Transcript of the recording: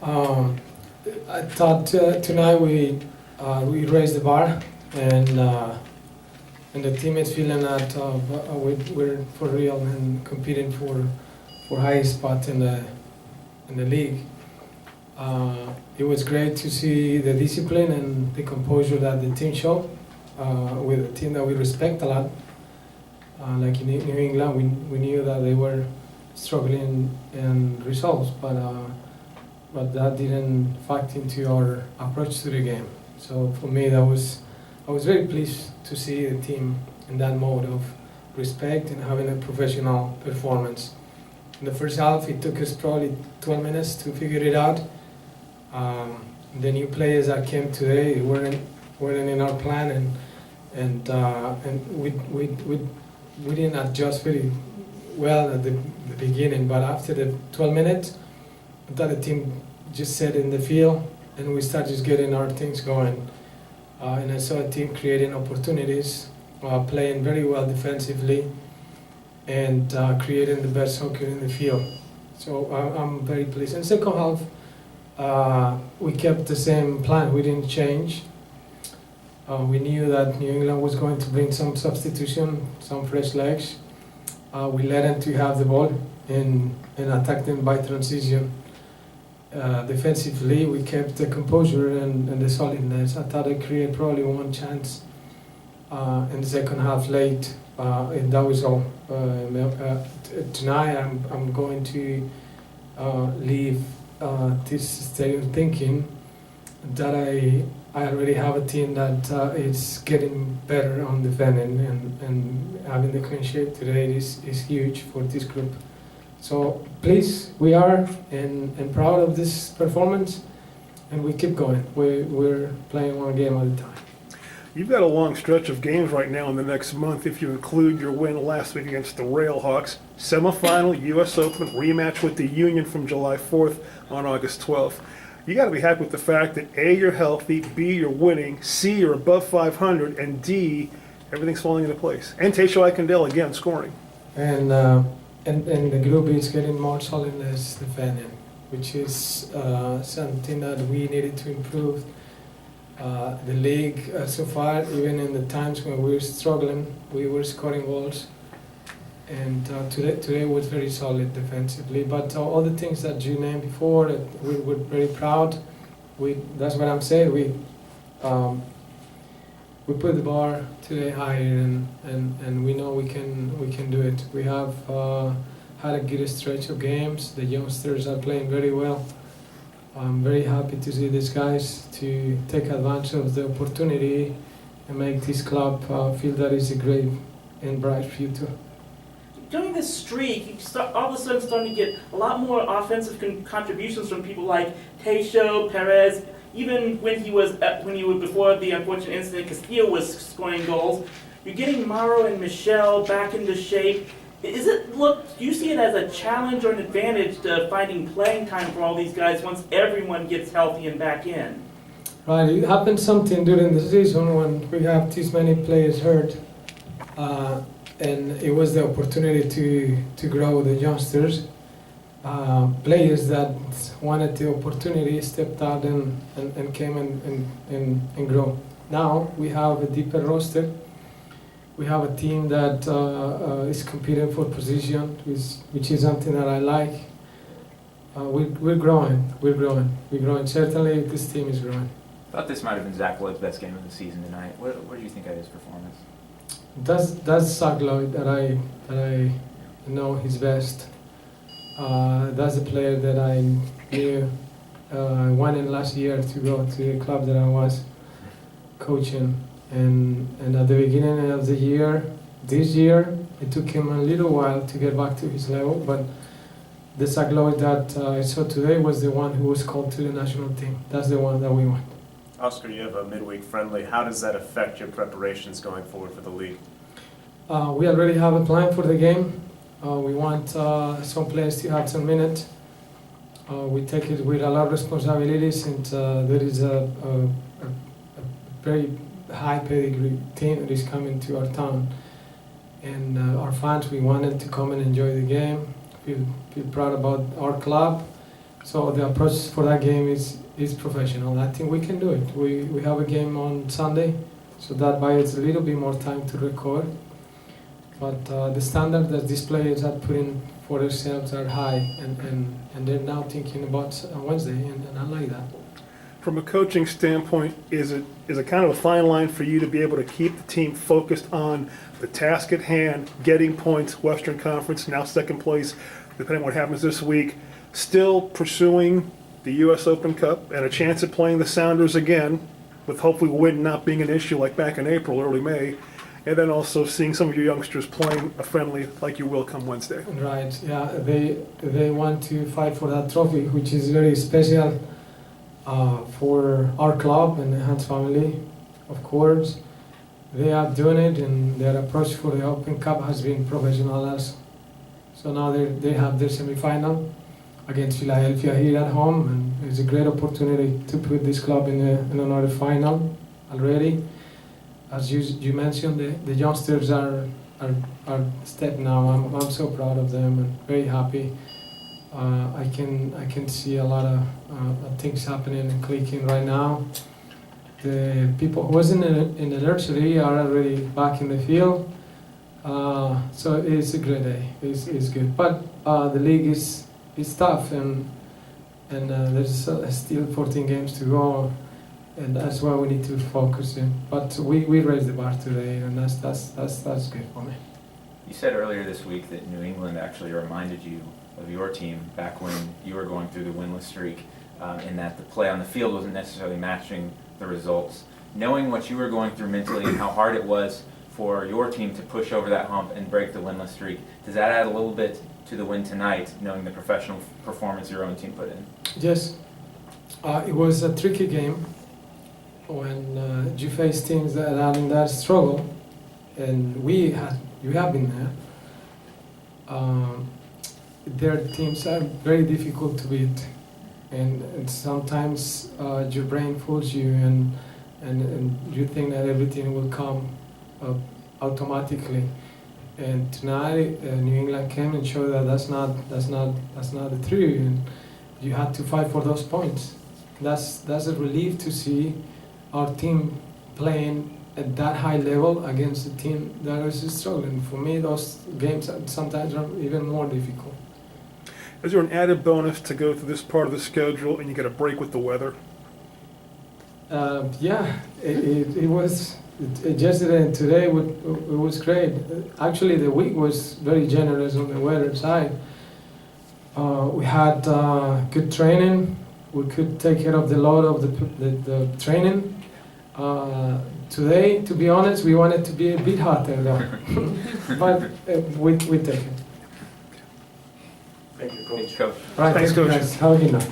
Um, I thought tonight we raised the bar, and the teammates feeling that we're for real and competing for highest spot in the league. It was great to see the discipline and the composure that the team showed with a team that we respect a lot. Like in New England, we knew that they were struggling in results, but that didn't factor into our approach to the game. So for me, I was very pleased to see the team in that mode of respect and having a professional performance. In the first half, it took us probably 12 minutes to figure it out. The new players that came today weren't in our plan, and we didn't adjust very well at the beginning. But after the 12 minutes, I thought the team just set in the field, and we started just getting our things going. And I saw a team creating opportunities, playing very well defensively, and creating the best soccer in the field. So I'm very pleased. In the second half, we kept the same plan. We didn't change. We knew that New England was going to bring some substitution, some fresh legs. We let them to have the ball and attack them by transition. Defensively, we kept the composure and the solidness. I thought I created probably one chance in the second half late, and that was all. Tonight, I'm going to leave this stadium thinking that I already have a team that is getting better on defending, and having the clean sheet today is huge for this group. So please, we are and proud of this performance, and we keep going. We're playing one game at a time. You've got a long stretch of games right now in the next month if you include your win last week against the Railhawks, semifinal, U.S. Open, rematch with the Union from July 4th on August 12th. You got to be happy with the fact that A, you're healthy, B, you're winning, C, you're above 500, and D, everything's falling into place. And Tesho Akindele again scoring. And the group is getting more solidness defending, which is something that we needed to improve. The league so far, even in the times when we were struggling, we were scoring goals. And today was very solid defensively. But all the things that you named before, we were very proud. That's what I'm saying. We put the bar today higher, and we know we can do it. We have had a good stretch of games. The youngsters are playing very well. I'm very happy to see these guys to take advantage of the opportunity and make this club feel that it's a great and bright future. During this streak, all of a sudden starting to get a lot more offensive contributions from people like Tesho, Perez. Even when he was before the unfortunate incident, Castillo was scoring goals. You're getting Mauro and Michel back into shape. Do you see it as a challenge or an advantage to finding playing time for all these guys once everyone gets healthy and back in? Right, it happened something during the season when we have this many players hurt, and it was the opportunity to grow the youngsters. Players that wanted the opportunity stepped out and came and grow. Now we have a deeper roster. We have a team that is competing for position, which is something that I like. We're growing. Certainly, this team is growing. I thought this might have been Zach Lloyd's best game of the season tonight. What do you think of his performance? That's Zach Lloyd that I know his best. That's a player that I knew. I wanted last year to go to the club that I was coaching, and at the beginning of the year, this year, it took him a little while to get back to his level. But the Zach Lloyd that I saw today was the one who was called to the national team. That's the one that we want. Oscar, you have a midweek friendly. How does that affect your preparations going forward for the league? We already have a plan for the game. We want some players to have some minutes. We take it with a lot of responsibilities, and there is a very high pedigree team that is coming to our town. And our fans, we wanted to come and enjoy the game, feel proud about our club, So the approach for that game is professional. I think we can do it. We have a game on Sunday, so that buys a little bit more time to record. But the standard that these players are putting for themselves are high, and they're now thinking about Wednesday, and I like that. From a coaching standpoint, is it kind of a fine line for you to be able to keep the team focused on the task at hand, getting points, Western Conference, now second place, depending on what happens this week, still pursuing the U.S. Open Cup and a chance at playing the Sounders again, with hopefully win not being an issue like back in April, early May, and then also seeing some of your youngsters playing a friendly like you will come Wednesday? Right, yeah, they want to fight for that trophy, which is very special for our club and the Hans family, of course. They are doing it, and their approach for the Open Cup has been professional also. So now they have their semi-final against Philadelphia here at home, and it's a great opportunity to put this club in another final already. As you mentioned, the youngsters are stepping now. I'm so proud of them and very happy. I can see a lot of things happening and clicking right now. The people who was in the nursery are already back in the field. So it's a great day. It's good. But the league is tough, and there's still 14 games to go, and that's why we need to focus in. But we raised the bar today, and that's good for me. You said earlier this week that New England actually reminded you of your team back when you were going through the winless streak, in that the play on the field wasn't necessarily matching the results. Knowing what you were going through mentally and how hard it was for your team to push over that hump and break the winless streak, does that add a little bit to the win tonight, knowing the professional performance your own team put in? Yes, it was a tricky game when you face teams that are in that struggle, and you have been there. Their teams are very difficult to beat, and sometimes your brain fools you, and you think that everything will come automatically. And tonight, New England came and showed that that's not the truth, and you had to fight for those points. That's a relief to see our team playing at that high level against a team that is struggling. For me, those games sometimes are even more difficult. Is there an added bonus to go through this part of the schedule and you get a break with the weather? Yeah, it was yesterday and today. It was great. Actually, the week was very generous on the weather side. We had good training. We could take care of the load of the training. Today, to be honest, we wanted to be a bit hotter though, but we take it. Thank you, Coach. Thanks, Coach. All right, Thanks, thank you Coach. guys. Have a good night.